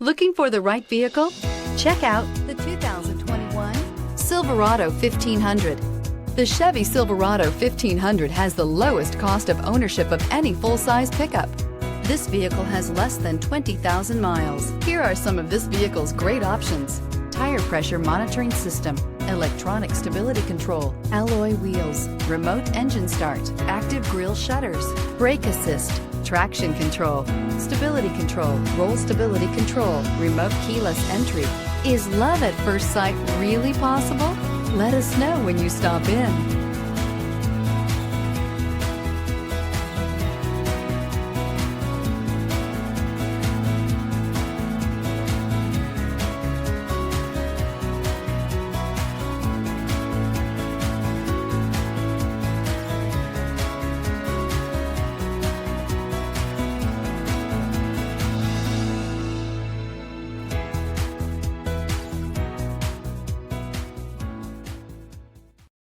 Looking for the right vehicle? Check out the 2021 Silverado 1500. The Chevy Silverado 1500 has the lowest cost of ownership of any full-size pickup. This vehicle has less than 20,000 miles. Here are some of this vehicle's great options: tire pressure monitoring system, electronic stability control, alloy wheels, remote engine start, active grille shutters, brake assist, traction control, stability control, roll stability control, remote keyless entry. Is love at first sight really possible? Let us know when you stop in.